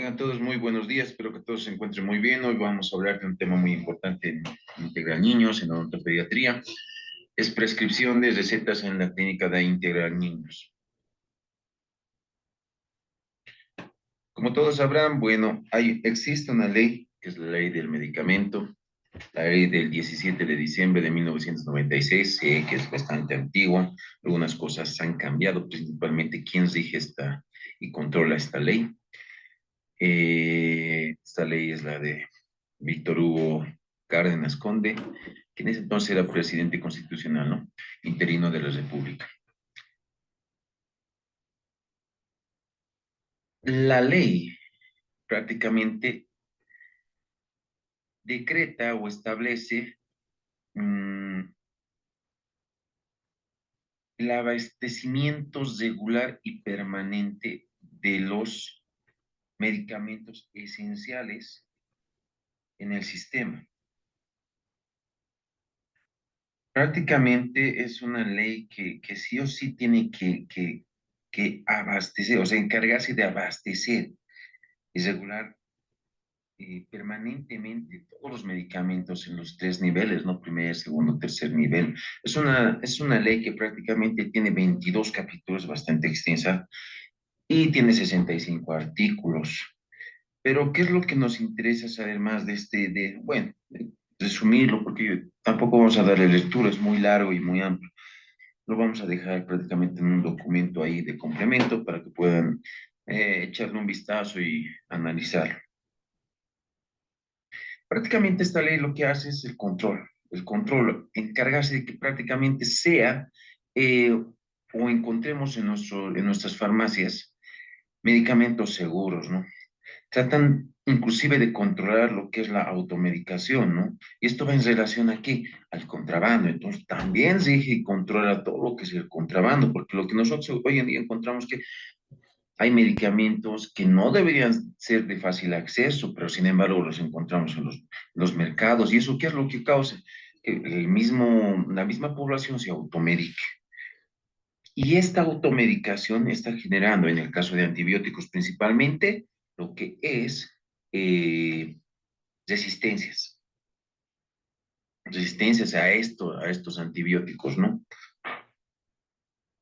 Tengan todos muy buenos días, espero que todos se encuentren muy bien. Hoy vamos a hablar de un tema muy importante en Integral Niños, en odontopediatría. Es prescripción de recetas en la clínica de Integral Niños. Como todos sabrán, bueno, existe una ley, que es la ley del medicamento, la ley del 17 de diciembre de 1996, que es bastante antigua. Algunas cosas han cambiado, principalmente quién rige esta y controla esta ley. Esta ley es la de Víctor Hugo Cárdenas Conde, que en ese entonces era presidente constitucional, ¿no? Interino de la República. La ley prácticamente decreta o establece el abastecimiento regular y permanente de los medicamentos esenciales en el sistema. Prácticamente es una ley que sí o sí tiene que abastecer, o sea, encargarse de abastecer y regular permanentemente todos los medicamentos en los tres niveles, ¿no? Primer, segundo, tercer nivel. Es una ley que prácticamente tiene 22 capítulos, bastante extensa, y tiene 65 artículos. Pero, ¿qué es lo que nos interesa saber más de bueno, resumirlo, porque tampoco vamos a darle lectura, es muy largo y muy amplio. Lo vamos a dejar prácticamente en un documento ahí de complemento para que puedan echarle un vistazo y analizarlo. Prácticamente esta ley lo que hace es el control, encargarse de que prácticamente sea o encontremos en nuestras farmacias medicamentos seguros, ¿no? Tratan inclusive de controlar lo que es la automedicación, ¿no? Y esto va en relación aquí al contrabando. Entonces, también rige y controla todo lo que es el contrabando, porque lo que nosotros hoy en día encontramos que hay medicamentos que no deberían ser de fácil acceso, pero sin embargo los encontramos en los mercados. ¿Y eso qué es lo que causa? Que la misma población se automedique. Y esta automedicación está generando, en el caso de antibióticos principalmente, lo que es eh, resistencias, resistencias a estos antibióticos, ¿no?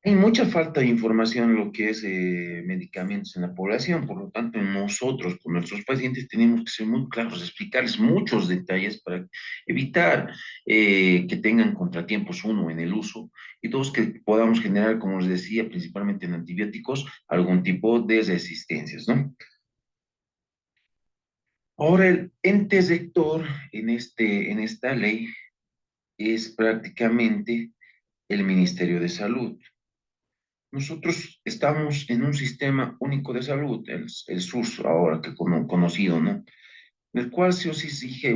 Hay mucha falta de información en lo que es medicamentos en la población, por lo tanto, nosotros con nuestros pacientes tenemos que ser muy claros, explicarles muchos detalles para evitar que tengan contratiempos, uno, en el uso, y dos, que podamos generar, como les decía, principalmente en antibióticos, algún tipo de resistencias, ¿no? Ahora, el ente rector en esta ley es prácticamente el Ministerio de Salud. Nosotros estamos en un sistema único de salud, el SUS, ahora que conocido, ¿no? En el cual se os exige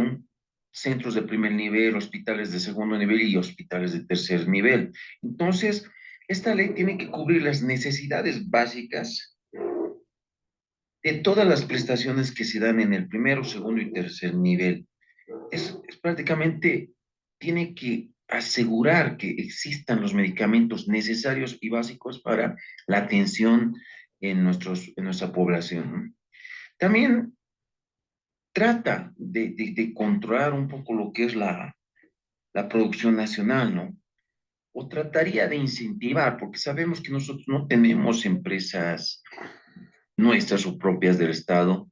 centros de primer nivel, hospitales de segundo nivel y hospitales de tercer nivel. Entonces, esta ley tiene que cubrir las necesidades básicas de todas las prestaciones que se dan en el primero, segundo y tercer nivel. Es prácticamente, tiene que asegurar que existan los medicamentos necesarios y básicos para la atención en nuestra población, ¿no? También trata de controlar un poco lo que es la producción nacional, ¿no? O trataría de incentivar, porque sabemos que nosotros no tenemos empresas nuestras o propias del Estado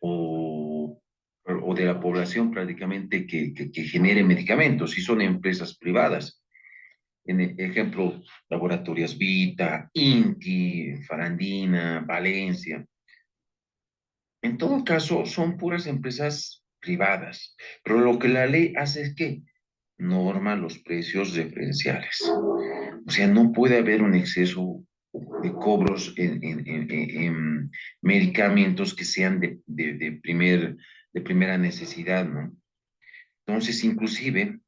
o de la población prácticamente que genere medicamentos, y son empresas privadas. En ejemplo, Laboratorios Vita, Inti, Farandina, Valencia. En todo caso, son puras empresas privadas, pero lo que la ley hace es que norma los precios referenciales. O sea, no puede haber un exceso de cobros en medicamentos que sean de primera necesidad, ¿no? Entonces, inclusive,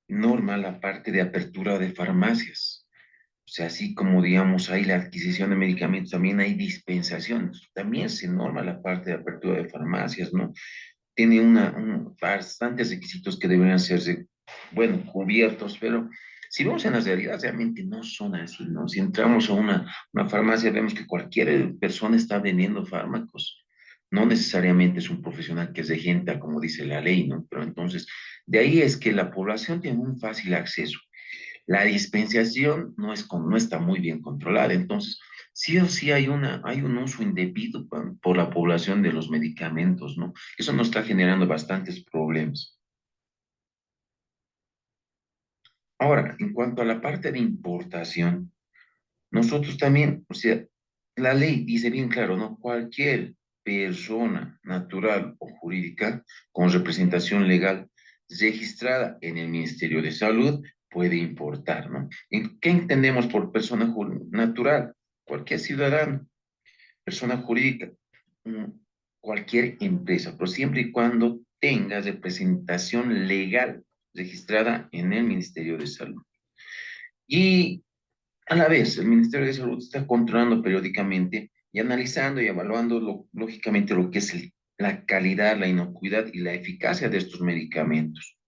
norma la parte de apertura de farmacias. O sea, así como, digamos, hay la adquisición de medicamentos, también hay dispensaciones. También se norma la parte de apertura de farmacias, ¿no? Tiene bastantes requisitos que deberían ser, bueno, cubiertos, pero si vemos en la realidad, realmente no son así, ¿no? Si entramos a una farmacia, vemos que cualquier persona está vendiendo fármacos. No necesariamente es un profesional que es regenta, como dice la ley, ¿no? Pero entonces, de ahí es que la población tiene un fácil acceso. La dispensación no está muy bien controlada, entonces sí o sí hay un uso indebido por la población de los medicamentos, ¿no? Eso nos está generando bastantes problemas. Ahora, en cuanto a la parte de importación, nosotros también, o sea, la ley dice bien claro, ¿no? Cualquier persona natural o jurídica con representación legal registrada en el Ministerio de Salud puede importar, ¿no? ¿En qué entendemos por persona natural? Cualquier ciudadano, persona jurídica, mm, cualquier empresa, pero siempre y cuando tenga representación legal registrada en el Ministerio de Salud. Y a la vez, el Ministerio de Salud está controlando periódicamente y analizando y evaluando lógicamente lo que es la calidad, la inocuidad y la eficacia de estos medicamentos.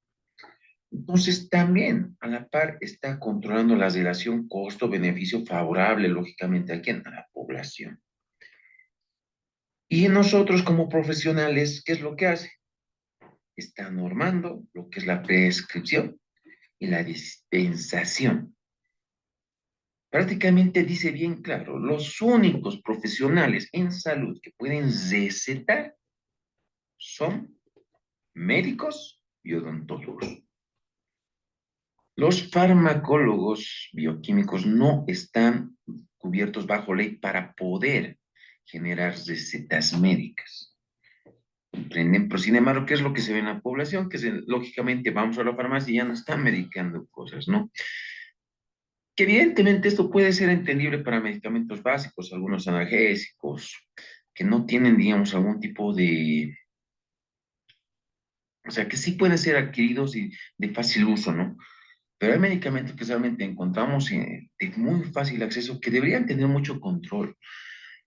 Entonces, también a la par está controlando la relación costo-beneficio favorable, lógicamente, ¿a quién? A la población. Y nosotros como profesionales, ¿qué es lo que hace? Está normando lo que es la prescripción y la dispensación. Prácticamente dice bien claro, los únicos profesionales en salud que pueden recetar son médicos y odontólogos. Los farmacólogos bioquímicos no están cubiertos bajo ley para poder generar recetas médicas. ¿Comprenden? Pero sin embargo, ¿qué es lo que se ve en la población? Lógicamente vamos a la farmacia y ya no están medicando cosas, ¿no? Que evidentemente esto puede ser entendible para medicamentos básicos, algunos analgésicos, que no tienen, digamos, algún tipo de, o sea, que sí pueden ser adquiridos y de fácil uso, ¿no? Pero hay medicamentos que realmente encontramos de muy fácil acceso que deberían tener mucho control.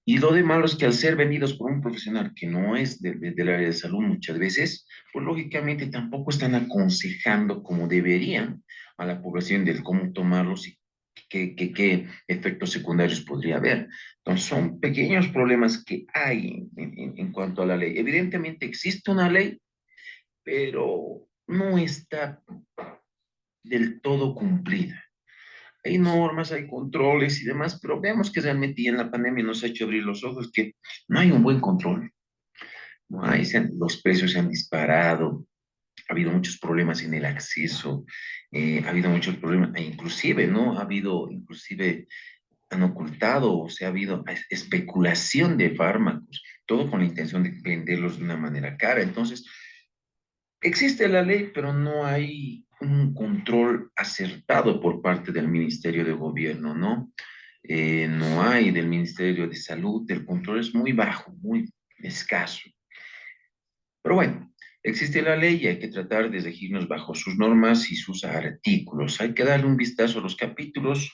Y lo de malo es que al ser vendidos por un profesional que no es del área de salud muchas veces, pues lógicamente tampoco están aconsejando como deberían a la población del cómo tomarlos y qué efectos secundarios podría haber. Entonces son pequeños problemas que hay en cuanto a la ley. Evidentemente existe una ley, pero no está del todo cumplida. Hay normas, hay controles y demás, pero vemos que realmente ya en la pandemia nos ha hecho abrir los ojos que no hay un buen control, no hay, los precios se han disparado, ha habido muchos problemas en el acceso, ha habido muchos problemas, e inclusive, ¿no? Ha habido, inclusive, han ocultado, o sea, ha habido especulación de fármacos, todo con la intención de venderlos de una manera cara. Entonces, existe la ley, pero no hay un control acertado por parte del Ministerio de Gobierno, ¿no? No hay del Ministerio de Salud, el control es muy bajo, muy escaso. Pero bueno, existe la ley y hay que tratar de regirnos bajo sus normas y sus artículos. Hay que darle un vistazo a los capítulos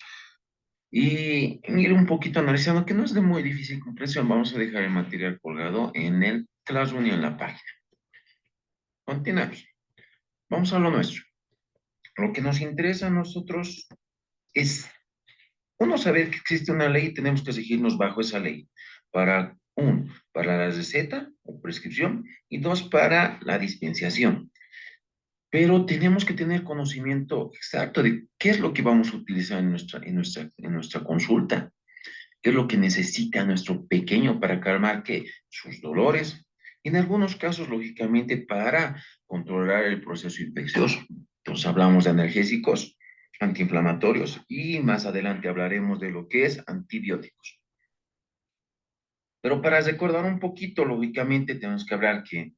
y ir un poquito analizando, que no es de muy difícil comprensión. Vamos a dejar el material colgado en el Classroom y en la página. Continuamos. Vamos a lo nuestro. Lo que nos interesa a nosotros es, uno, saber que existe una ley y tenemos que regirnos bajo esa ley. Para la receta o prescripción, y dos, para la dispensación. Pero tenemos que tener conocimiento exacto de qué es lo que vamos a utilizar en nuestra consulta, qué es lo que necesita nuestro pequeño para calmar que sus dolores, y en algunos casos, lógicamente, para controlar el proceso infeccioso. Entonces, hablamos de analgésicos, antiinflamatorios, y más adelante hablaremos de lo que es antibióticos. Pero para recordar un poquito, lógicamente, tenemos que hablar que,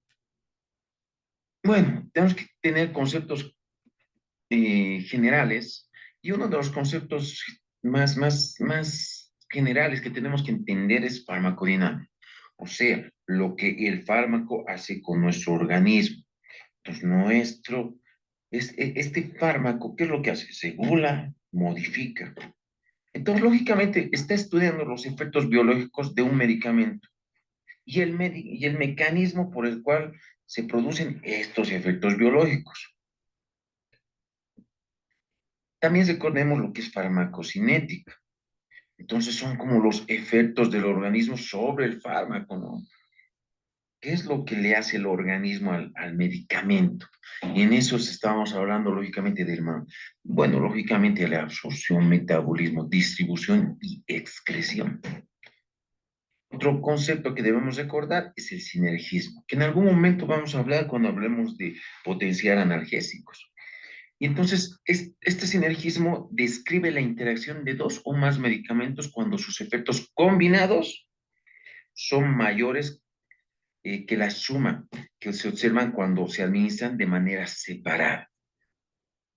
bueno, tenemos que tener conceptos generales, y uno de los conceptos más generales que tenemos que entender es farmacodinámica, o sea, lo que el fármaco hace con nuestro organismo. Entonces, este fármaco, ¿qué es lo que hace? Regula, modifica. Entonces, lógicamente, está estudiando los efectos biológicos de un medicamento y el mecanismo por el cual se producen estos efectos biológicos. También recordemos lo que es farmacocinética. Entonces son como los efectos del organismo sobre el fármaco, ¿no? ¿Qué es lo que le hace el organismo al medicamento? Y en eso estábamos hablando, lógicamente, bueno, lógicamente, de la absorción, metabolismo, distribución y excreción. Otro concepto que debemos recordar es el sinergismo, que en algún momento vamos a hablar cuando hablemos de potenciar analgésicos. Y entonces, este sinergismo describe la interacción de dos o más medicamentos cuando sus efectos combinados son mayores que la suma que se observan cuando se administran de manera separada.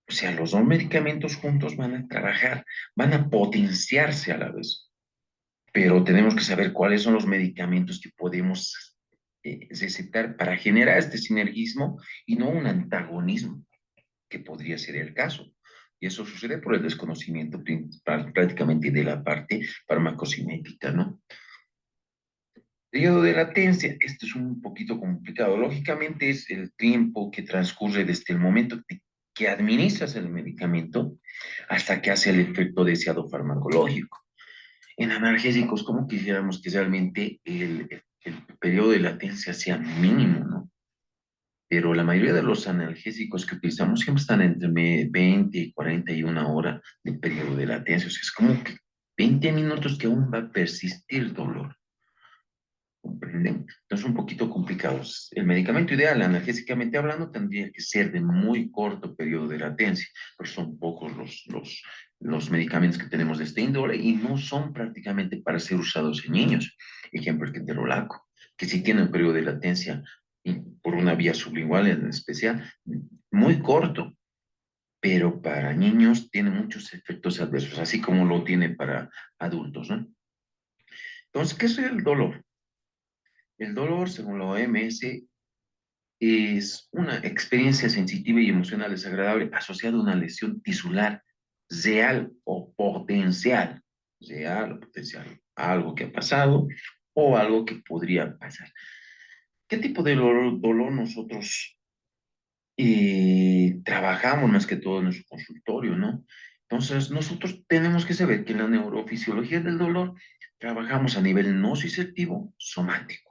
O sea, los dos medicamentos juntos van a trabajar, van a potenciarse a la vez, pero tenemos que saber cuáles son los medicamentos que podemos recetar para generar este sinergismo y no un antagonismo, que podría ser el caso. Y eso sucede por el desconocimiento prácticamente de la parte farmacocinética, ¿no? Periodo de latencia, esto es un poquito complicado. Lógicamente es el tiempo que transcurre desde el momento que administras el medicamento hasta que hace el efecto deseado farmacológico. En analgésicos, como quisiéramos que realmente el periodo de latencia sea mínimo, ¿no? Pero la mayoría de los analgésicos que utilizamos siempre están entre 20 y 41 horas de periodo de latencia. O sea, es como que 20 minutos que aún va a persistir dolor. ¿Comprenden? Entonces, un poquito complicados. El medicamento ideal, analgésicamente hablando, tendría que ser de muy corto periodo de latencia, pero son pocos los medicamentos que tenemos de este índole y no son prácticamente para ser usados en niños. Ejemplo, el ketorolaco, que sí tiene un periodo de latencia y por una vía sublingual en especial, muy corto, pero para niños tiene muchos efectos adversos, así como lo tiene para adultos, ¿no? Entonces, ¿qué es el dolor? El dolor, según la OMS, es una experiencia sensitiva y emocional desagradable asociada a una lesión tisular real o potencial, algo que ha pasado o algo que podría pasar. ¿Qué tipo de dolor nosotros trabajamos más que todo en nuestro consultorio, ¿no? Entonces, nosotros tenemos que saber que en la neurofisiología del dolor trabajamos a nivel nociceptivo somático.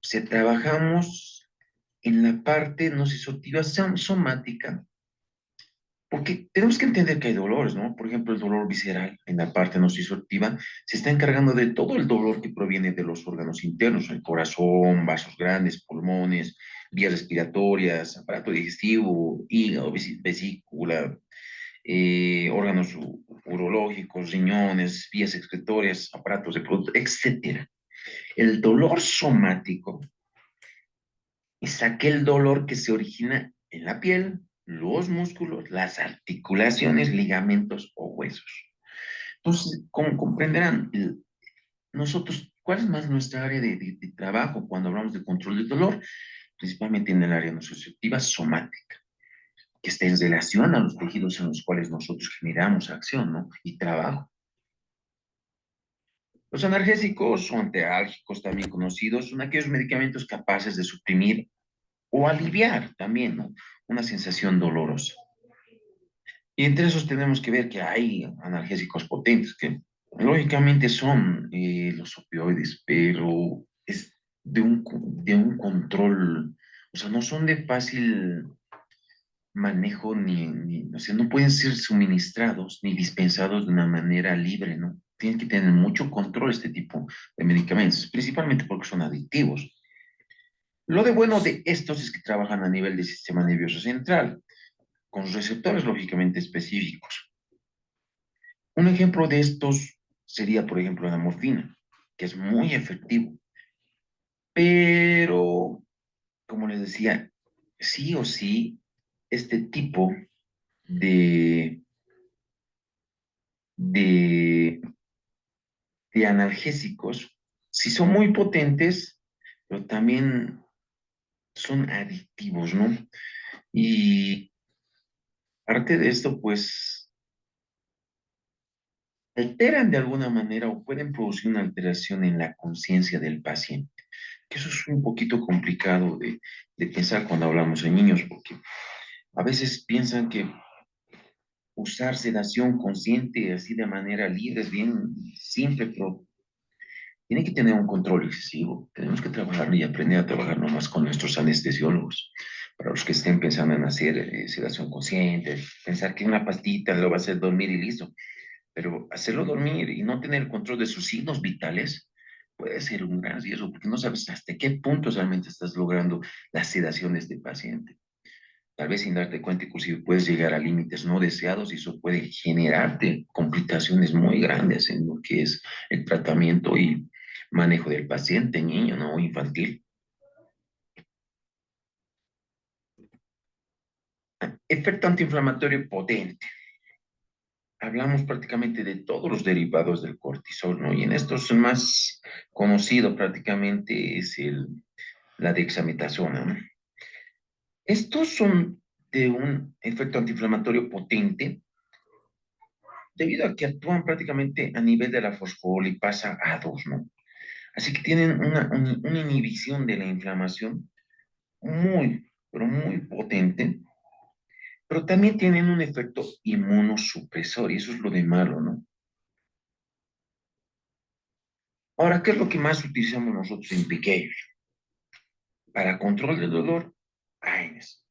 O sea, trabajamos en la parte nociceptiva somática, porque tenemos que entender que hay dolores, ¿no? Por ejemplo, el dolor visceral en la parte nociceptiva se está encargando de todo el dolor que proviene de los órganos internos, el corazón, vasos grandes, pulmones, vías respiratorias, aparato digestivo, hígado, vesícula, órganos urológicos, riñones, vías excretorias, aparatos de producto, etcétera. El dolor somático es aquel dolor que se origina en la piel, los músculos, las articulaciones, ligamentos o huesos. Entonces, como comprenderán, nosotros, ¿cuál es más nuestra área de trabajo cuando hablamos de control del dolor? Principalmente en el área nociceptiva somática, que está en relación a los tejidos en los cuales nosotros generamos acción, ¿no? Y trabajo. Los analgésicos o antiálgicos, también conocidos, son aquellos medicamentos capaces de suprimir o aliviar también, ¿no? Una sensación dolorosa. Y entre esos tenemos que ver que hay analgésicos potentes, que lógicamente son los opioides, pero es de un control, o sea, no son de fácil manejo o sea, no pueden ser suministrados ni dispensados de una manera libre, ¿no? Tienen que tener mucho control este tipo de medicamentos, principalmente porque son adictivos. Lo de bueno de estos es que trabajan a nivel del sistema nervioso central, con receptores lógicamente específicos. Un ejemplo de estos sería, por ejemplo, la morfina, que es muy efectivo, pero, como les decía, sí o sí, este tipo de, de, de analgésicos, sí son muy potentes, pero también son adictivos, ¿no? Y parte de esto, pues, alteran de alguna manera o pueden producir una alteración en la conciencia del paciente. Que eso es un poquito complicado de pensar cuando hablamos de niños, porque a veces piensan que usar sedación consciente así de manera libre es bien simple, pero tiene que tener un control excesivo. Tenemos que trabajar y aprender a trabajar nomás con nuestros anestesiólogos. Para los que estén pensando en hacer sedación consciente, pensar que una pastita lo va a hacer dormir y listo. Pero hacerlo dormir y no tener el control de sus signos vitales puede ser un gran riesgo, porque no sabes hasta qué punto realmente estás logrando la sedación de este paciente. Tal vez sin darte cuenta, inclusive puedes llegar a límites no deseados y eso puede generarte complicaciones muy grandes en lo que es el tratamiento y manejo del paciente, niño, ¿no? Infantil. Efecto antiinflamatorio potente. Hablamos prácticamente de todos los derivados del cortisol, ¿no? Y en estos el más conocido prácticamente es la dexametasona, ¿no? Estos son de un efecto antiinflamatorio potente debido a que actúan prácticamente a nivel de la fosfolipasa A2, ¿no? Así que tienen una inhibición de la inflamación muy, pero muy potente, pero también tienen un efecto inmunosupresor, y eso es lo de malo, ¿no? Ahora, ¿qué es lo que más utilizamos nosotros en pequeños? Para control del dolor, AINES.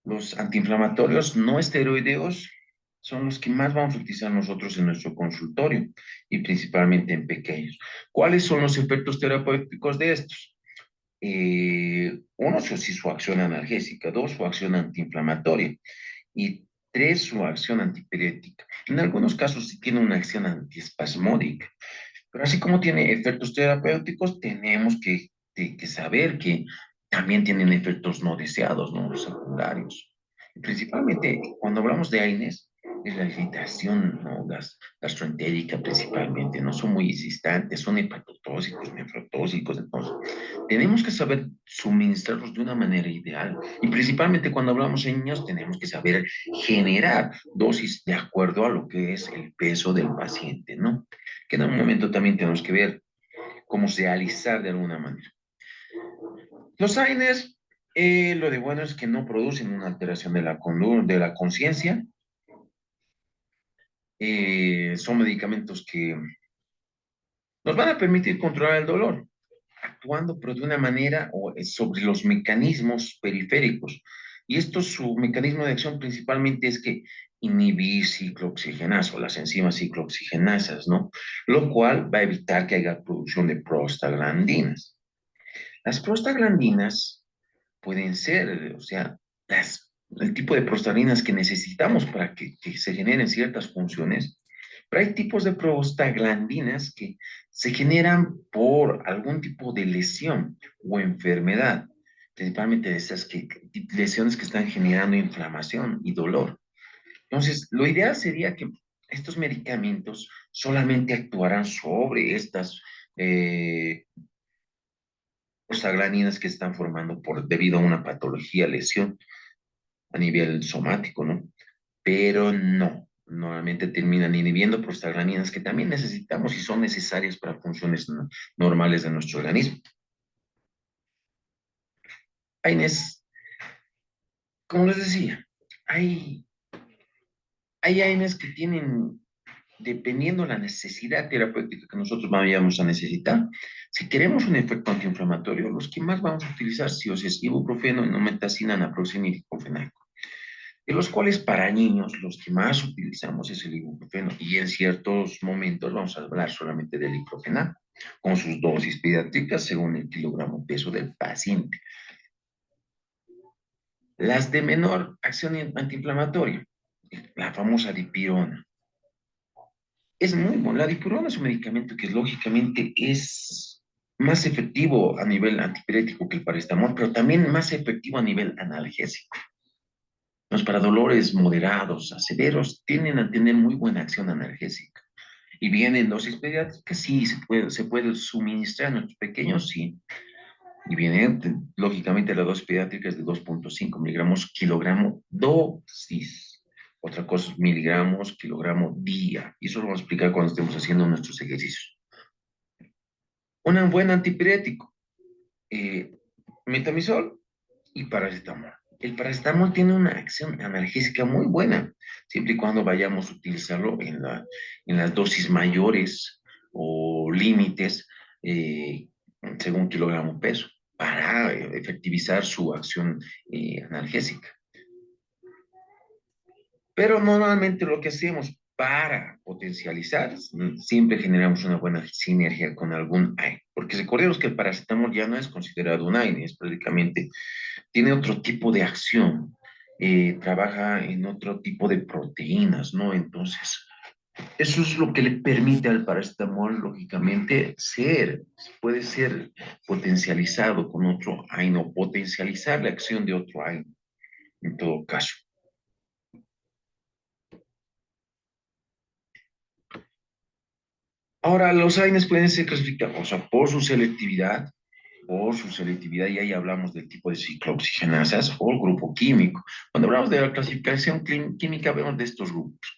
Los antiinflamatorios no esteroideos son los que más vamos a utilizar nosotros en nuestro consultorio y principalmente en pequeños. ¿Cuáles son los efectos terapéuticos de estos? Uno, sí, su acción analgésica; dos, su acción antiinflamatoria; y tres, su acción antipirética. En algunos casos sí tiene una acción antiespasmódica, pero así como tiene efectos terapéuticos, tenemos que saber que también tienen efectos no deseados, ¿no? Secundarios. Y principalmente, cuando hablamos de AINES, es la irritación, ¿no? Gastroentérica principalmente, no son muy existentes, son hepatotóxicos, nefrotóxicos, entonces tenemos que saber suministrarlos de una manera ideal. Y principalmente cuando hablamos en niños, tenemos que saber generar dosis de acuerdo a lo que es el peso del paciente, ¿no? Que en un momento también tenemos que ver cómo realizar de alguna manera. Los AINES, lo de bueno es que no producen una alteración de de la conciencia. Son medicamentos que nos van a permitir controlar el dolor, actuando pero de una manera sobre los mecanismos periféricos. Y esto, su mecanismo de acción principalmente es que inhibir ciclooxigenasa o las enzimas ciclooxigenasas, ¿no? Lo cual va a evitar que haya producción de prostaglandinas. Las prostaglandinas pueden ser, o sea, el tipo de prostaglandinas que necesitamos para que se generen ciertas funciones, pero hay tipos de prostaglandinas que se generan por algún tipo de lesión o enfermedad, principalmente de esas lesiones que están generando inflamación y dolor. Entonces, lo ideal sería que estos medicamentos solamente actuaran sobre estas eh, prostaglandinas que están formando debido a una patología, lesión a nivel somático, ¿no? Pero no, normalmente terminan inhibiendo prostaglandinas que también necesitamos y son necesarias para funciones normales de nuestro organismo. AINES, como les decía, hay, hay AINES que tienen, dependiendo de la necesidad terapéutica que nosotros vayamos a necesitar, si queremos un efecto antiinflamatorio, los que más vamos a utilizar sí o sí es ibuprofeno, endometacina, naproxen y diclofenaco, de los cuales para niños los que más utilizamos es el ibuprofeno, y en ciertos momentos vamos a hablar solamente del diclofenaco, con sus dosis pediátricas según el kilogramo peso del paciente. Las de menor acción antiinflamatoria, la famosa dipirona. Es muy bueno. La dipirona es un medicamento que lógicamente es más efectivo a nivel antipirético que el paracetamol, pero también más efectivo a nivel analgésico. Los para dolores moderados a severos tienden a tener muy buena acción analgésica. Y bien en dosis pediátricas, sí, se puede suministrar en los pequeños, sí. Y viene, lógicamente, la dosis pediátrica es de 2,5 miligramos kilogramo dosis. Otra cosa, miligramos kilogramo día. Y eso lo vamos a explicar cuando estemos haciendo nuestros ejercicios. Un buen antipirético, eh, metamizol y paracetamol. El paracetamol tiene una acción analgésica muy buena, siempre y cuando vayamos a utilizarlo en las dosis mayores o límites según kilogramo peso para efectivizar su acción analgésica. Pero normalmente lo que hacemos para potencializar, siempre generamos una buena sinergia con algún AINE, porque recordemos que el paracetamol ya no es considerado un AINE, es prácticamente, tiene otro tipo de acción, trabaja en otro tipo de proteínas, ¿no? Entonces, eso es lo que le permite al paracetamol, lógicamente, puede ser potencializado con otro AINE o potencializar la acción de otro AINE, en todo caso. Ahora, los AINES pueden ser clasificados, o sea, por su selectividad, y ahí hablamos del tipo de ciclooxigenasas o el grupo químico. Cuando hablamos de la clasificación química, vemos de estos grupos.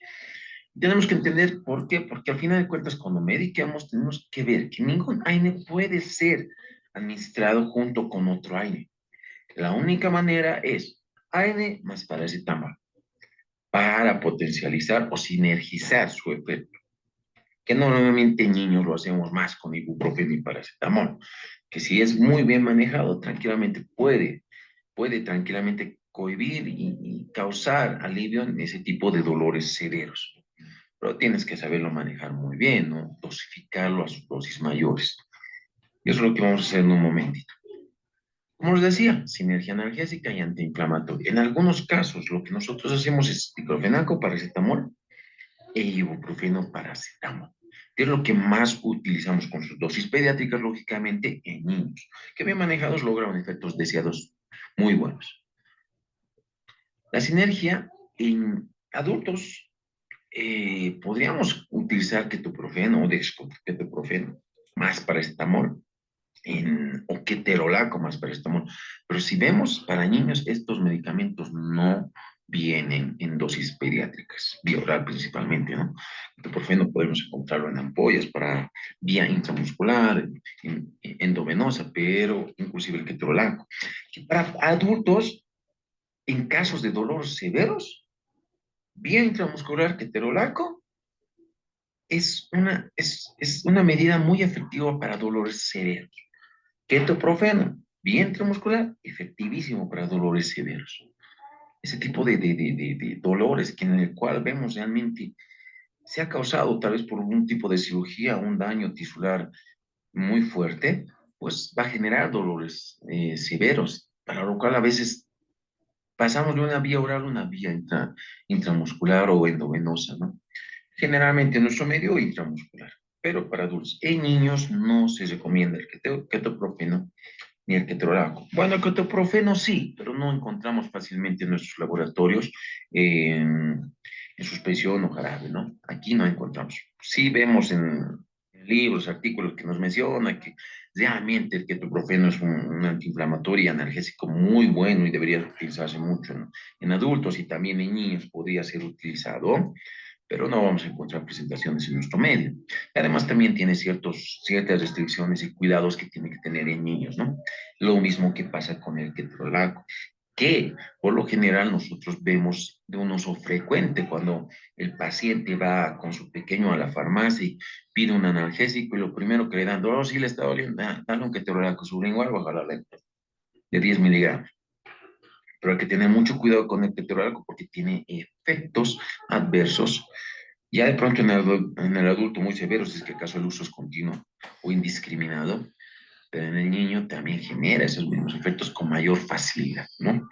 Tenemos que entender por qué, porque al final de cuentas, cuando medicamos, tenemos que ver que ningún AINE puede ser administrado junto con otro AINE. La única manera es AINE más paracetamol para potencializar o sinergizar su efecto, que normalmente en niños lo hacemos más con ibuprofeno y paracetamol, que si es muy bien manejado, tranquilamente puede tranquilamente cohibir y causar alivio en ese tipo de dolores severos. Pero tienes que saberlo manejar muy bien, ¿no? Dosificarlo a sus dosis mayores. Y eso es lo que vamos a hacer en un momentito. Como les decía, sinergia analgésica y antiinflamatoria. En algunos casos, lo que nosotros hacemos es diclofenaco, paracetamol e ibuprofeno, paracetamol, que es lo que más utilizamos con sus dosis pediátricas, lógicamente, en niños, que bien manejados logran efectos deseados muy buenos. La sinergia en adultos, podríamos utilizar ketoprofeno o dexketoprofeno más paracetamol o keterolaco más paracetamol. Pero si vemos para niños, estos medicamentos no vienen en dosis pediátricas, vía oral principalmente, ¿no? El ketoprofeno podemos encontrarlo en ampollas para vía intramuscular, endovenosa, pero inclusive el keterolaco. Y para adultos, en casos de dolores severos, vía intramuscular keterolaco es una medida muy efectiva para dolores severos. Ketoprofeno, vía intramuscular, efectivísimo para dolores severos. Ese tipo de dolores que en el cual vemos realmente se ha causado tal vez por algún tipo de cirugía, un daño tisular muy fuerte, pues va a generar dolores severos, para lo cual a veces pasamos de una vía oral a una vía intramuscular o endovenosa, ¿no? Generalmente en nuestro medio intramuscular, pero para adultos. En niños no se recomienda el ketoprofeno ni el ketorolaco. Bueno, el ketoprofeno sí, pero no encontramos fácilmente en nuestros laboratorios en suspensión o jarabe, ¿no? Aquí no encontramos. Sí vemos en libros, artículos que nos mencionan que realmente el ketoprofeno es un antiinflamatorio y analgésico muy bueno y debería utilizarse mucho, ¿no? En adultos y también en niños podría ser utilizado, pero no vamos a encontrar presentaciones en nuestro medio. Además, también tiene ciertas restricciones y cuidados que tiene que tener en niños, ¿no? Lo mismo que pasa con el ketorolaco, que por lo general nosotros vemos de un uso frecuente cuando el paciente va con su pequeño a la farmacia y pide un analgésico y lo primero que le dan, oh, sí le está doliendo, dale un ketorolaco sublingual, baja la de 10 miligramos. Pero hay que tener mucho cuidado con el ketorolaco porque tiene efectos adversos ya de pronto en el adulto muy severo, si es que acaso el uso es continuo o indiscriminado, pero en el niño también genera esos mismos efectos con mayor facilidad, ¿no?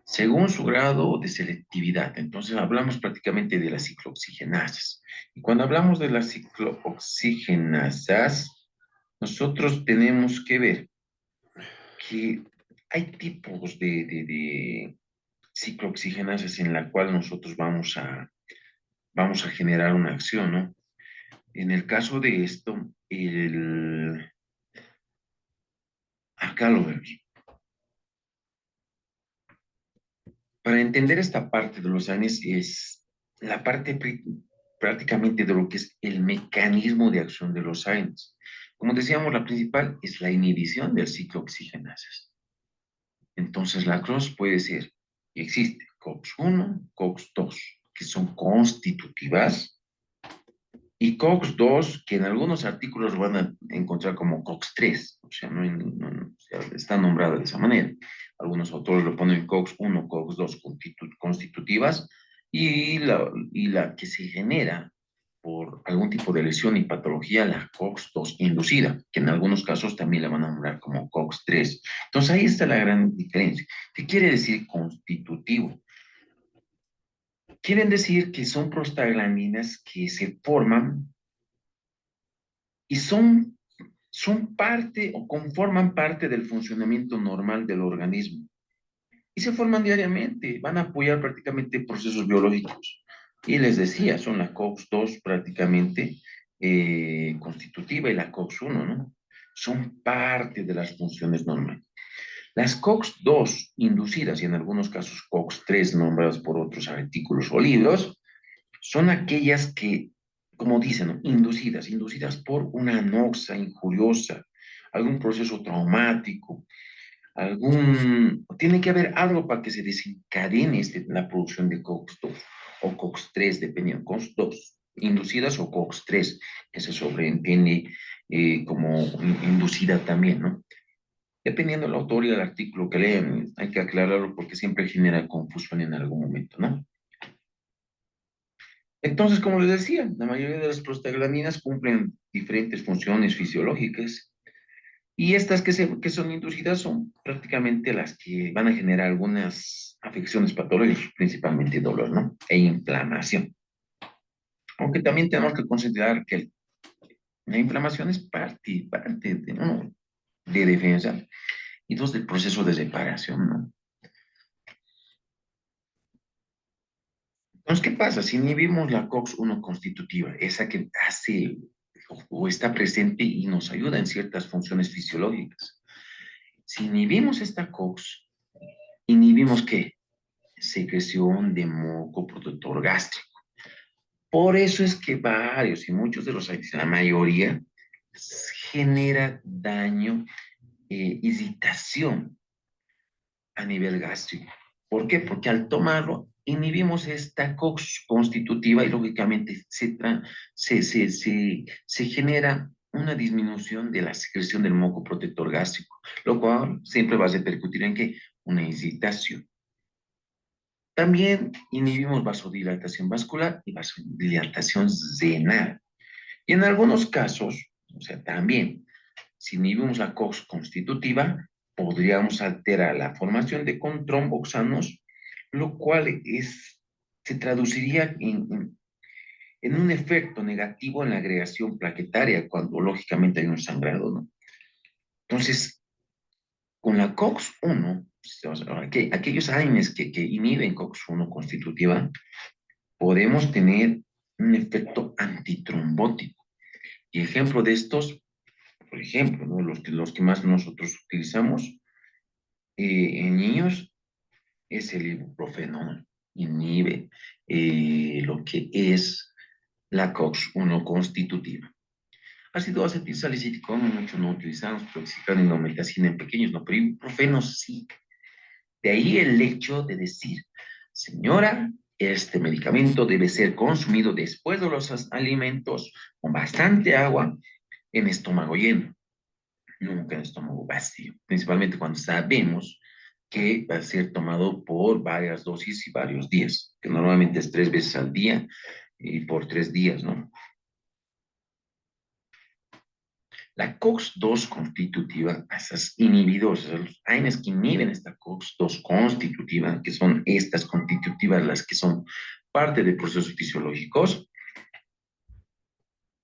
Según su grado de selectividad, entonces hablamos prácticamente de las ciclooxigenasas. Y cuando hablamos de las ciclooxigenasas, nosotros tenemos que ver que hay tipos de ciclooxigenasas en la cual nosotros vamos a generar una acción, ¿no? En el caso de esto, acá lo vemos. Para entender esta parte de los ANES es la parte prácticamente de lo que es el mecanismo de acción de los ANES. Como decíamos, la principal es la inhibición del ciclo oxigenasas. Entonces, la cross puede ser, y existe COX-1, COX-2, que son constitutivas y COX-2, que en algunos artículos van a encontrar como COX-3, o sea, o sea, está nombrada de esa manera. Algunos autores lo ponen COX-1, COX-2 constitutivas, y la que se genera por algún tipo de lesión y patología, la COX-2 inducida, que en algunos casos también la van a nombrar como COX-3. Entonces ahí está la gran diferencia. ¿Qué quiere decir constitutivo? Quieren decir que son prostaglandinas que se forman y son parte o conforman parte del funcionamiento normal del organismo. Y se forman diariamente, van a apoyar prácticamente procesos biológicos. Y les decía, son la COX-2 prácticamente constitutiva y la COX-1, ¿no? Son parte de las funciones normales. Las COX-2 inducidas y en algunos casos COX-3 nombradas por otros artículos o libros, son aquellas que, como dicen, ¿no? Inducidas por una anoxa injuriosa, algún proceso traumático, tiene que haber algo para que se desencadene la producción de COX-2 o COX-3, dependiendo, COX-2, inducidas o COX-3, que se sobreentiende como inducida también, ¿no? Dependiendo de la autoría del artículo que lean, hay que aclararlo porque siempre genera confusión en algún momento, ¿no? Entonces, como les decía, la mayoría de las prostaglandinas cumplen diferentes funciones fisiológicas y estas que son inducidas son prácticamente las que van a generar algunas afecciones patológicas, principalmente dolor, ¿no? E inflamación. Aunque también tenemos que considerar que la inflamación es parte de, uno, de defensa y dos, del proceso de reparación, ¿no? Entonces, ¿qué pasa? Si inhibimos la COX-1 constitutiva, esa que hace o está presente y nos ayuda en ciertas funciones fisiológicas. Si inhibimos esta COX, inhibimos ¿qué? Secreción de moco protector gástrico. Por eso es que varios y muchos de los aceites, la mayoría, genera daño, irritación a nivel gástrico. ¿Por qué? Porque al tomarlo inhibimos esta COX constitutiva y lógicamente se genera una disminución de la secreción del moco protector gástrico, lo cual siempre va a repercutir en qué? Una irritación. También inhibimos vasodilatación vascular y vasodilatación renal. Y en algunos casos, o sea, también, si inhibimos la COX constitutiva, podríamos alterar la formación de tromboxanos, lo cual se traduciría en un efecto negativo en la agregación plaquetaria, cuando lógicamente hay un sangrado, ¿no? Entonces, con la COX-1, aquellos AINES que inhiben COX-1 constitutiva, podemos tener un efecto antitrombótico. Y ejemplo de estos, por ejemplo, ¿no? Los que más nosotros utilizamos en niños es el ibuprofeno, ¿no? Inhibe lo que es la COX-1 constitutiva. Ácido acetilsalicílico, mucho no utilizamos, proxicana y normetacina en pequeños, no, pero ibuprofeno sí. De ahí el hecho de decir, señora, este medicamento debe ser consumido después de los alimentos con bastante agua en estómago lleno, nunca en estómago vacío, principalmente cuando sabemos que va a ser tomado por varias dosis y varios días, que normalmente es 3 veces al día y por 3 días, ¿no? La COX-2 constitutiva, esas inhibidores, los AINES que inhiben esta COX-2 constitutiva, que son estas constitutivas las que son parte de procesos fisiológicos,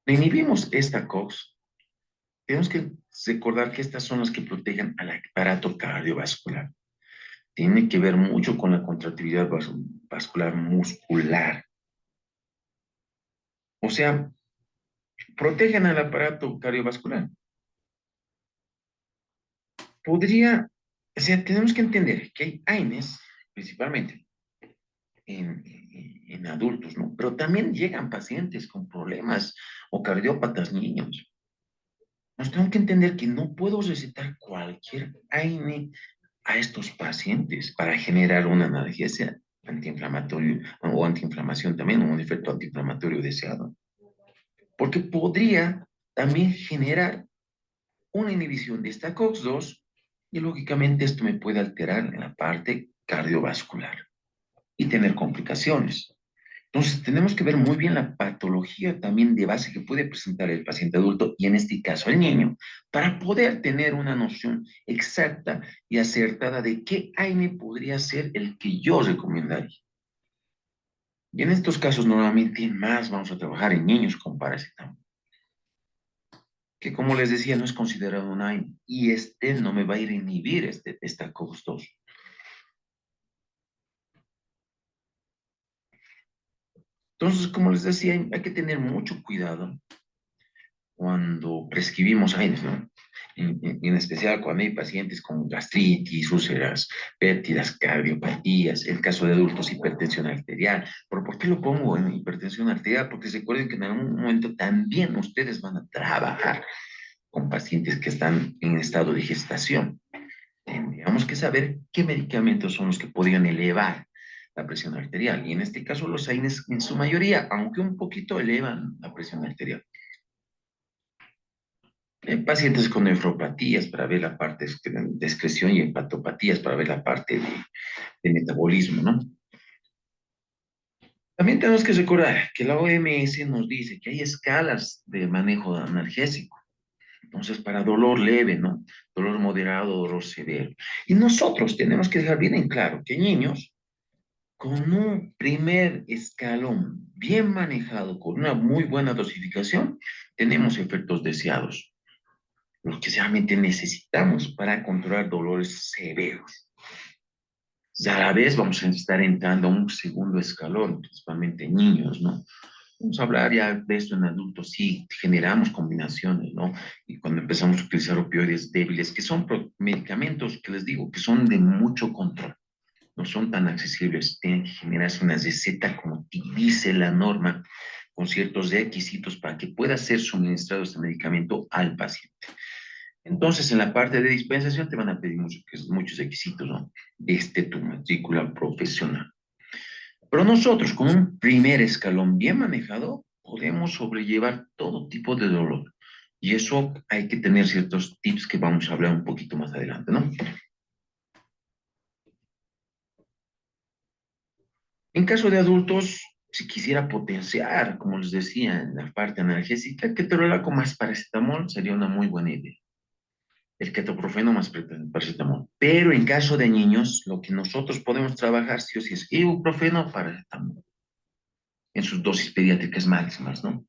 inhibimos esta COX. Tenemos que recordar que estas son las que protegen al aparato cardiovascular. Tiene que ver mucho con la contractilidad vascular muscular. O sea, protegen al aparato cardiovascular. Tenemos que entender que hay AINES, principalmente, en adultos, ¿no? Pero también llegan pacientes con problemas o cardiópatas niños. Nos tenemos que entender que no puedo recetar cualquier AINE a estos pacientes para generar una analgesia antiinflamatorio o antiinflamación también, un efecto antiinflamatorio deseado. porque podría también generar una inhibición de esta COX-2 y lógicamente esto me puede alterar en la parte cardiovascular y tener complicaciones. Entonces, tenemos que ver muy bien la patología también de base que puede presentar el paciente adulto y en este caso el niño, para poder tener una noción exacta y acertada de qué AINE podría ser el que yo recomendaría. Y en estos casos, normalmente más vamos a trabajar en niños con paracetamol, que como les decía, no es considerado un AINE y este no me va a ir a inhibir esta COX-2. Entonces, como les decía, hay que tener mucho cuidado cuando prescribimos AINES, ¿no? En especial cuando hay pacientes con gastritis, úlceras, péptidas, cardiopatías, el caso de adultos, hipertensión arterial. ¿Pero por qué lo pongo en hipertensión arterial? Porque recuerden que en algún momento también ustedes van a trabajar con pacientes que están en estado de gestación. Tendríamos que saber qué medicamentos son los que podrían elevar la presión arterial. Y en este caso los AINES en su mayoría, aunque un poquito elevan la presión arterial. Pacientes con nefropatías para ver la parte de excreción y hepatopatías para ver la parte de metabolismo, ¿no? También tenemos que recordar que la OMS nos dice que hay escalas de manejo analgésico. Entonces, para dolor leve, ¿no? Dolor moderado, dolor severo. Y nosotros tenemos que dejar bien en claro que niños con un primer escalón bien manejado, con una muy buena dosificación, tenemos efectos deseados, los que realmente necesitamos para controlar dolores severos. Ya a la vez vamos a estar entrando a un segundo escalón, principalmente en niños, ¿no? Vamos a hablar ya de esto en adultos, sí, generamos combinaciones, ¿no? Y cuando empezamos a utilizar opioides débiles, que son medicamentos que les digo, que son de mucho control, no son tan accesibles, tienen que generarse una receta como dice la norma, con ciertos requisitos para que pueda ser suministrado este medicamento al paciente. Entonces, en la parte de dispensación te van a pedir muchos requisitos, ¿no? Desde tu matrícula profesional. Pero nosotros, con un primer escalón bien manejado, podemos sobrellevar todo tipo de dolor. Y eso hay que tener ciertos tips que vamos a hablar un poquito más adelante, ¿no? En caso de adultos, si quisiera potenciar, como les decía, en la parte analgésica, ketorolaco más paracetamol sería una muy buena idea. El ketoprofeno más paracetamol. Pero en caso de niños, lo que nosotros podemos trabajar sí o sí es ibuprofeno, paracetamol, en sus dosis pediátricas máximas, ¿no?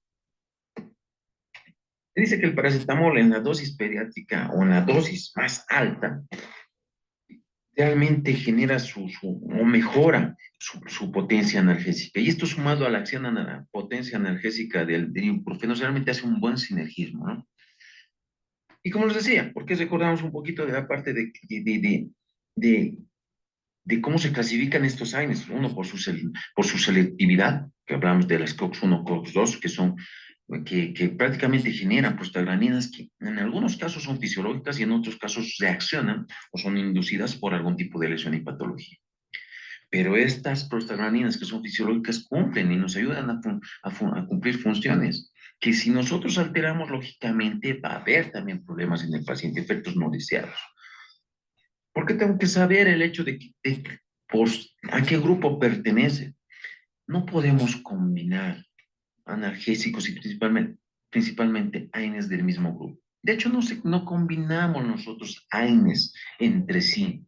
Se dice que el paracetamol en la dosis pediátrica o en la dosis más alta realmente genera o mejora su potencia analgésica. Y esto sumado a la acción a la potencia analgésica del ibuprofeno realmente hace un buen sinergismo, ¿no? Y como les decía, porque recordamos un poquito de la parte de, de cómo se clasifican estos AINES, uno por su selectividad, que hablamos de las COX-1, COX-2, que son que prácticamente generan prostaglandinas que en algunos casos son fisiológicas y en otros casos reaccionan o son inducidas por algún tipo de lesión y patología. Pero estas prostaglandinas que son fisiológicas cumplen y nos ayudan a cumplir funciones que si nosotros alteramos, lógicamente va a haber también problemas en el paciente, efectos no deseados. Porque tengo que saber el hecho por, a qué grupo pertenece. No podemos combinar analgésicos y principalmente AINES del mismo grupo. De hecho, no combinamos nosotros AINES entre sí.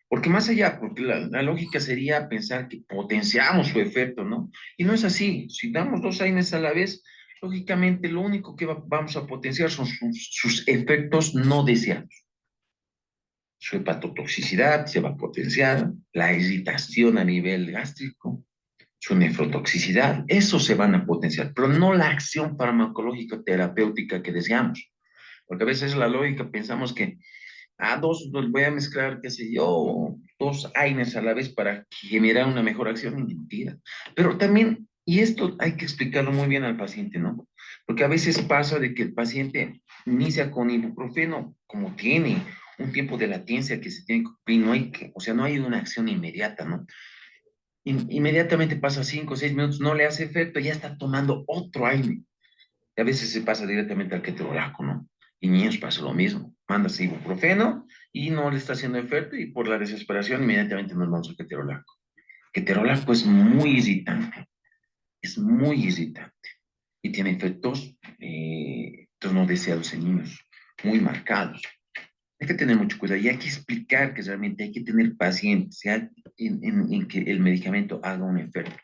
Porque más allá, porque la lógica sería pensar que potenciamos su efecto, ¿no? Y no es así. Si damos dos AINES a la vez, lógicamente lo único que vamos a potenciar son sus efectos no deseados. Su hepatotoxicidad se va a potenciar, la irritación a nivel gástrico, su nefrotoxicidad, eso se van a potenciar, pero no la acción farmacológica terapéutica que deseamos. Porque a veces la lógica pensamos que a dos los voy a mezclar, qué sé yo, dos AINES a la vez para generar una mejor acción, y mentira. Pero también, y esto hay que explicarlo muy bien al paciente, ¿no? Porque a veces pasa de que el paciente inicia con ibuprofeno, como tiene un tiempo de latencia que se tiene que cumplir, no hay que, o sea, no hay una acción inmediata, ¿no? Inmediatamente pasa 5 o 6 minutos, no le hace efecto, ya está tomando otro aire. Y a veces se pasa directamente al ketorolaco, ¿no? Y niños pasa lo mismo. Mandas ibuprofeno y no le está haciendo efecto y por la desesperación inmediatamente nos vamos al ketorolaco. Ketorolaco es muy irritante y tiene efectos no deseados en niños, muy marcados. Hay que tener mucho cuidado y hay que explicar que realmente hay que tener paciencia en que el medicamento haga un efecto.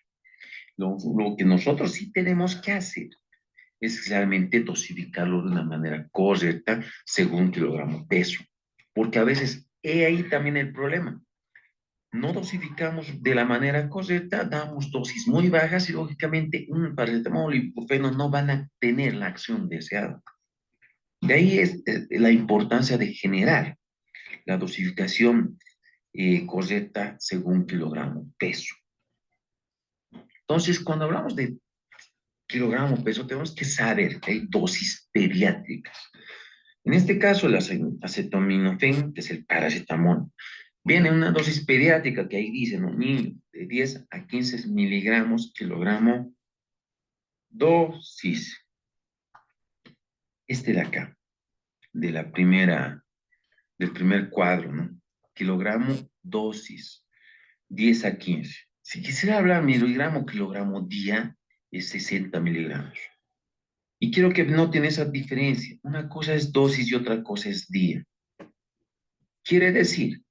Lo que nosotros sí tenemos que hacer es realmente dosificarlo de una manera correcta según kilogramo peso. Porque a veces he ahí también el problema. No dosificamos de la manera correcta, damos dosis muy bajas y lógicamente un paracetamol y ibuprofeno no van a tener la acción deseada. De ahí es la importancia de generar la dosificación correcta según kilogramo peso. Entonces, cuando hablamos de kilogramo peso, tenemos que saber que hay dosis pediátricas. En este caso, el acetaminofén, que es el paracetamol, viene una dosis pediátrica que ahí dice, ¿no? Niño, de 10 a 15 miligramos kilogramo dosis. Este de acá, de la primera, del primer cuadro, ¿no? Kilogramo dosis, 10 a 15. Si quisiera hablar miligramo, kilogramo día, es 60 miligramos. Y quiero que noten esa diferencia. Una cosa es dosis y otra cosa es día. Quiere decir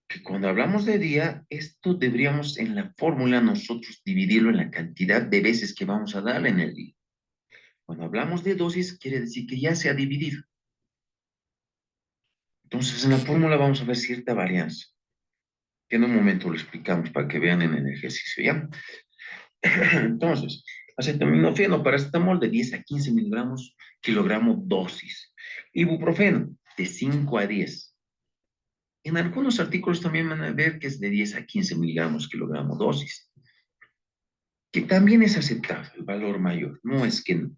que cuando hablamos de día, esto deberíamos en la fórmula nosotros dividirlo en la cantidad de veces que vamos a darle en el día. Cuando hablamos de dosis, quiere decir que ya se ha dividido. Entonces, en la fórmula vamos a ver cierta varianza, que en un momento lo explicamos para que vean en el ejercicio, ¿ya? Entonces, acetaminofeno, paracetamol de 10 a 15 miligramos kilogramo dosis. Ibuprofeno de 5 a 10. En algunos artículos también van a ver que es de 10 a 15 miligramos kilogramo dosis, que también es aceptable, el valor mayor, no es que no.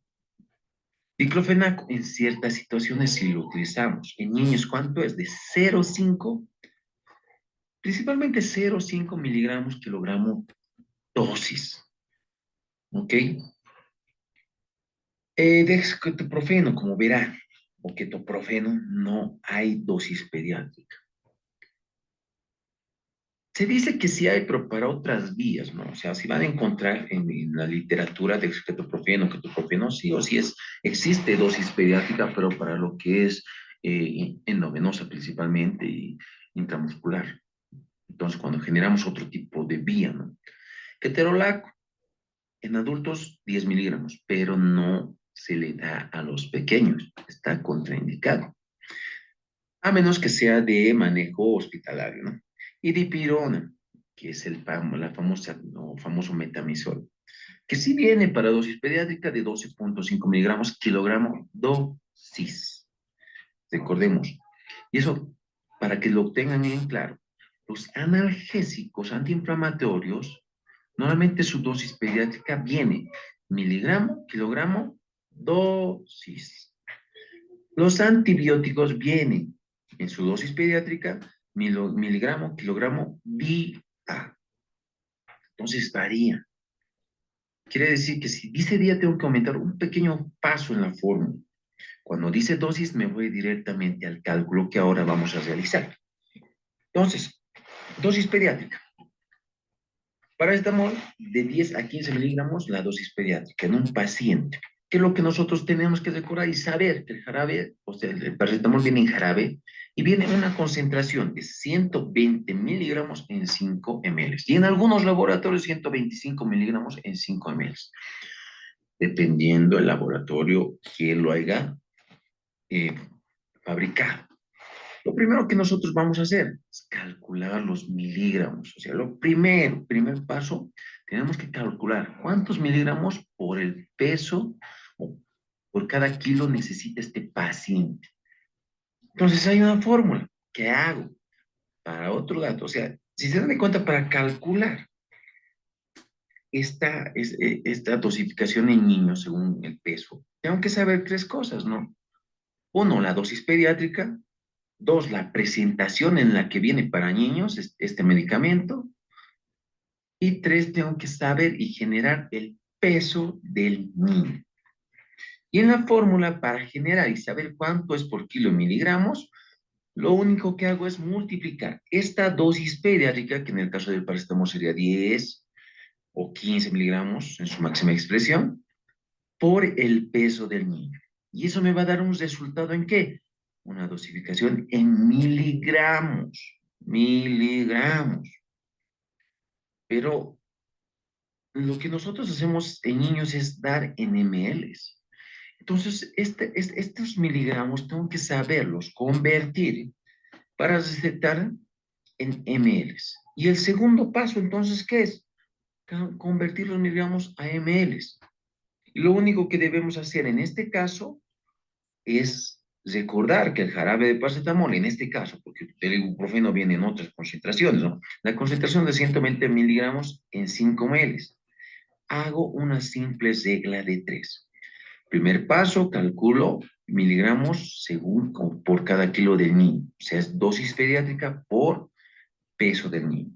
Diclofenaco, en ciertas situaciones sí lo utilizamos. En niños, ¿cuánto es? De 0,5, principalmente 0,5 miligramos kilogramo dosis, ¿ok? De ketoprofeno, como verán, o ketoprofeno, no hay dosis pediátrica. Se dice que sí hay, pero para otras vías, ¿no? O sea, si van a encontrar en la literatura de ketoprofeno, sí o sí existe dosis pediátrica, pero para lo que es endovenosa principalmente y intramuscular. Entonces, cuando generamos otro tipo de vía, ¿no? Ketorolaco, en adultos 10 miligramos, pero no se le da a los pequeños, está contraindicado, a menos que sea de manejo hospitalario, ¿no? Y dipirona, que es la famosa, no, famoso metamizol, que sí viene para dosis pediátrica de 12,5 miligramos kilogramo dosis. Recordemos. Y eso, para que lo tengan en claro, los analgésicos antiinflamatorios, normalmente su dosis pediátrica viene miligramo, kilogramo, dosis. Los antibióticos vienen en su dosis pediátrica miligramo, kilogramo, día. Entonces varía. Quiere decir que si dice día tengo que aumentar un pequeño paso en la fórmula. Cuando dice dosis me voy directamente al cálculo que ahora vamos a realizar. Entonces, dosis pediátrica. Paracetamol de 10 a 15 miligramos la dosis pediátrica en un paciente. Que es lo que nosotros tenemos que recordar y saber que el jarabe, o sea, el paracetamol viene en jarabe y viene en una concentración de 120 miligramos en 5 ml. Y en algunos laboratorios 125 miligramos en 5 ml. Dependiendo del laboratorio que lo haya eh, fabricado. Lo primero que nosotros vamos a hacer es calcular los miligramos. O sea, primer paso, tenemos que calcular cuántos miligramos por el peso o por cada kilo necesita este paciente. Entonces hay una fórmula que hago para otro dato. O sea, si se dan cuenta, para calcular esta dosificación en niños según el peso, tengo que saber tres cosas, ¿no? Uno, la dosis pediátrica. Dos, la presentación en la que viene para niños este medicamento. Y tres, tengo que saber y generar el peso del niño. Y en la fórmula, para generar y saber cuánto es por kilo en miligramos, lo único que hago es multiplicar esta dosis pediátrica, que en el caso del paracetamol sería 10 o 15 miligramos en su máxima expresión, por el peso del niño. Y eso me va a dar un resultado en ¿qué? Una dosificación en miligramos. Miligramos. Pero lo que nosotros hacemos en niños es dar en mLs. Entonces, estos miligramos tengo que saberlos convertir para recetar en mLs. Y el segundo paso, entonces, ¿qué es? Convertir los miligramos a mLs. Y lo único que debemos hacer en este caso es recordar que el jarabe de paracetamol, en este caso, porque el ibuprofeno viene en otras concentraciones, ¿no? La concentración de 120 miligramos en 5 mLs. Hago una simple regla de 3. Primer paso, calculo miligramos según por cada kilo del niño. O sea, es dosis pediátrica por peso del niño.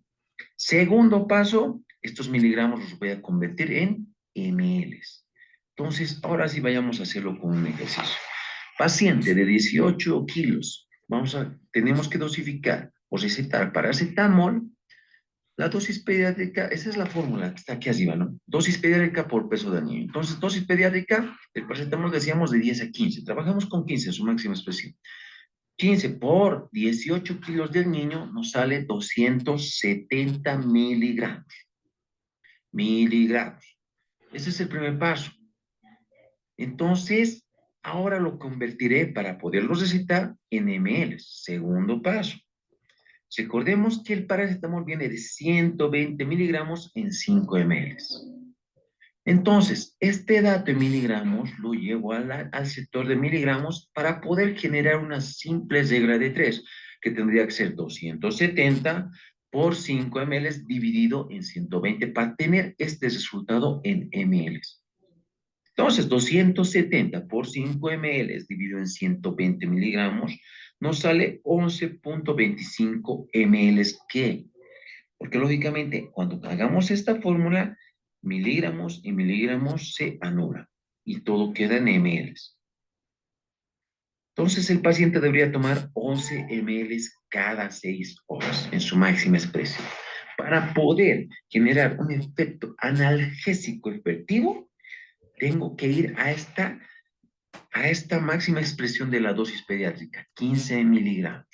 Segundo paso, estos miligramos los voy a convertir en mLs. Entonces, ahora sí vayamos a hacerlo con un ejercicio. Paciente de 18 kilos, tenemos que dosificar o recetar paracetamol. La dosis pediátrica, esa es la fórmula que está aquí arriba, ¿no? Dosis pediátrica por peso del niño. Entonces, dosis pediátrica, el paracetamol decíamos de 10 a 15. Trabajamos con 15, su máxima expresión. 15 por 18 kilos del niño nos sale 270 miligramos. Miligramos. Ese es el primer paso. Entonces, ahora lo convertiré para poderlo recetar en ml. Segundo paso. Recordemos que el paracetamol viene de 120 miligramos en 5 ml. Entonces, este dato en miligramos lo llevo al sector de miligramos para poder generar una simple regla de 3, que tendría que ser 270 por 5 ml dividido en 120 para tener este resultado en ml. Entonces, 270 por 5 ml dividido en 120 miligramos nos sale 11.25 ml. ¿Qué? Porque lógicamente, cuando hagamos esta fórmula, miligramos y miligramos se anulan y todo queda en ml. Entonces, el paciente debería tomar 11 ml cada 6 horas en su máxima expresión para poder generar un efecto analgésico efectivo. Tengo que ir a esta máxima expresión de la dosis pediátrica, 15 miligramos.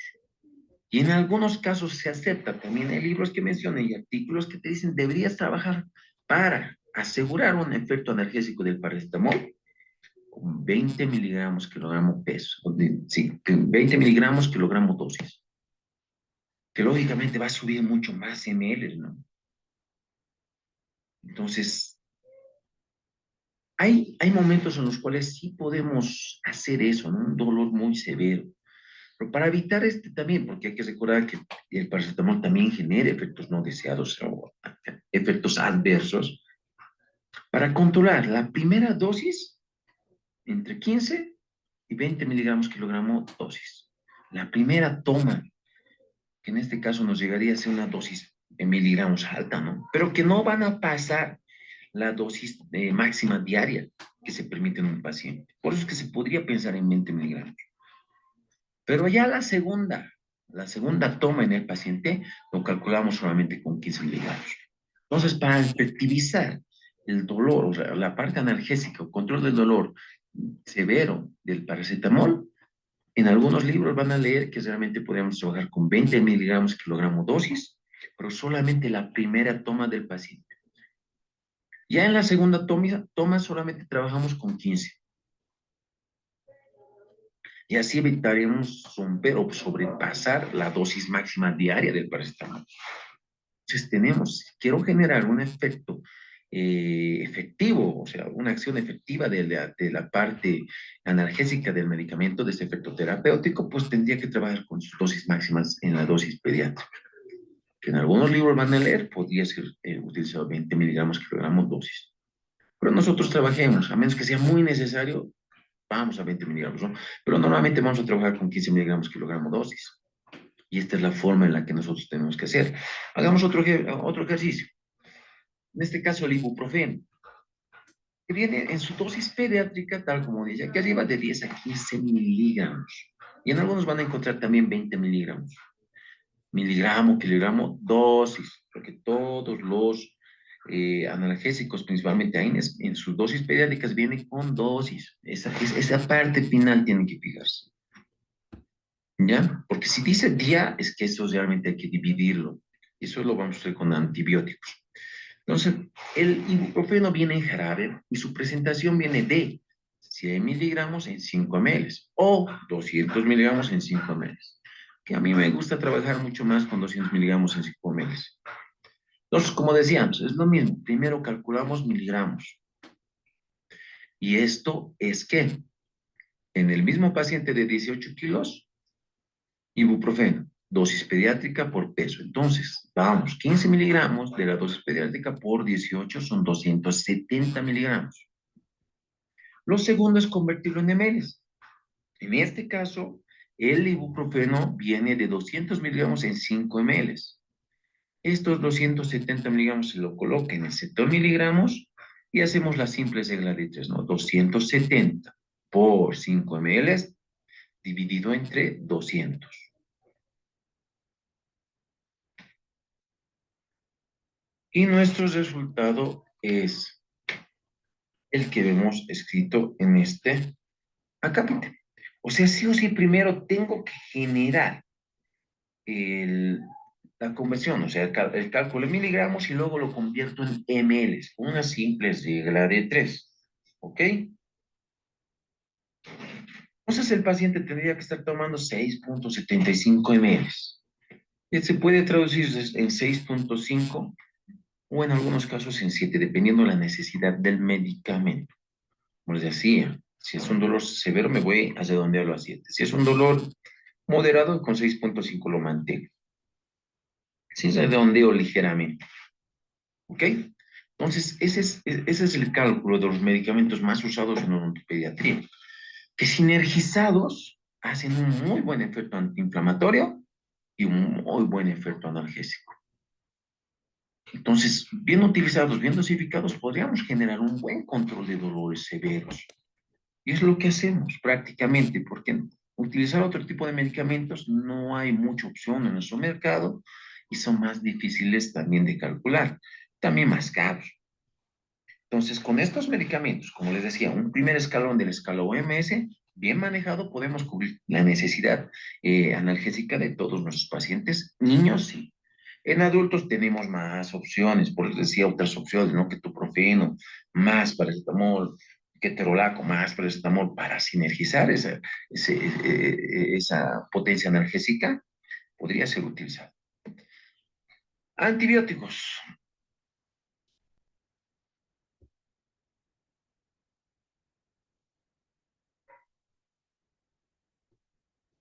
Y en algunos casos se acepta, también hay libros que mencionan y artículos que te dicen deberías trabajar para asegurar un efecto analgésico del paracetamol con 20 miligramos kilogramo peso, sí, 20 miligramos kilogramo dosis, que lógicamente va a subir mucho más ml, ¿no? Entonces, hay momentos en los cuales sí podemos hacer eso, ¿no? Un dolor muy severo. Pero para evitar este también, porque hay que recordar que el paracetamol también genera efectos no deseados o efectos adversos, para controlar la primera dosis entre 15 y 20 miligramos kilogramo dosis. La primera toma, que en este caso nos llegaría a ser una dosis en miligramos alta, ¿no? Pero que no van a pasar la dosis máxima diaria que se permite en un paciente. Por eso es que se podría pensar en 20 miligramos. Pero ya la segunda toma en el paciente lo calculamos solamente con 15 miligramos. Entonces, para efectivizar el dolor, o sea, la parte analgésica o control del dolor severo del paracetamol, en algunos libros van a leer que realmente podemos trabajar con 20 miligramos kilogramo dosis, pero solamente la primera toma del paciente. Ya en la segunda toma solamente trabajamos con 15. Y así evitaremos romper o sobrepasar la dosis máxima diaria del paracetamol. Entonces quiero generar un efecto efectivo, o sea, una acción efectiva de la parte analgésica del medicamento, de ese efecto terapéutico, pues tendría que trabajar con sus dosis máximas en la dosis pediátrica. Que en algunos libros van a leer, podría ser utilizado 20 miligramos kilogramo dosis. Pero nosotros trabajemos, a menos que sea muy necesario, vamos a 20 miligramos, ¿no? Pero normalmente vamos a trabajar con 15 miligramos kilogramo dosis. Y esta es la forma en la que nosotros tenemos que hacer. Hagamos otro ejercicio. en este caso el ibuprofeno, que viene en su dosis pediátrica, tal como dice, que arriba de 10 a 15 miligramos. Y en algunos van a encontrar también 20 miligramos. Miligramo, kilogramo, dosis, porque todos los analgésicos, principalmente AINES, en sus dosis pediátricas vienen con dosis. Esa parte final tiene que fijarse. ¿Ya? Porque si dice día, es que eso realmente hay que dividirlo. Eso lo vamos a hacer con antibióticos. Entonces, el ibuprofeno viene en jarabe y su presentación viene de 100 miligramos en 5 ml o 200 miligramos en 5 ml. Que a mí me gusta trabajar mucho más con 200 miligramos en 5 ml. Entonces, como decíamos, es lo mismo. Primero calculamos miligramos. Y esto es que en el mismo paciente de 18 kilos, ibuprofeno, dosis pediátrica por peso. Entonces, vamos, 15 miligramos de la dosis pediátrica por 18 son 270 miligramos. Lo segundo es convertirlo en ml. En este caso, el ibuprofeno viene de 200 miligramos en 5 ml. Estos 270 miligramos se lo coloca en el sector miligramos y hacemos la simple regla de 3, ¿no? 270 por 5 ml dividido entre 200. Y nuestro resultado es el que vemos escrito en este acápite. O sea, sí o sí, primero tengo que generar el, la conversión, o sea, el cálculo en miligramos y luego lo convierto en ml, con una simple regla de 3. ¿Ok? Entonces el paciente tendría que estar tomando 6.75 ml. Se puede traducir en 6.5 o en algunos casos en 7, dependiendo de la necesidad del medicamento. Como les decía, si es un dolor severo, me voy a redondearlo a 7. Si es un dolor moderado, con 6.5 lo mantengo. Si redondeo ligeramente. ¿Ok? Entonces, ese es el cálculo de los medicamentos más usados en odontopediatría, que sinergizados hacen un muy buen efecto antiinflamatorio y un muy buen efecto analgésico. Entonces, bien utilizados, bien dosificados, podríamos generar un buen control de dolores severos. Y es lo que hacemos prácticamente, porque utilizar otro tipo de medicamentos no hay mucha opción en nuestro mercado y son más difíciles también de calcular, también más caros. Entonces, con estos medicamentos, como les decía, un primer escalón del escala OMS, bien manejado, podemos cubrir la necesidad analgésica de todos nuestros pacientes, niños sí. En adultos tenemos más opciones, por eso decía otras opciones, ¿no? Ketoprofeno, más paracetamol, ketorolaco, más paracetamol, para sinergizar esa potencia analgésica, podría ser utilizado. Antibióticos.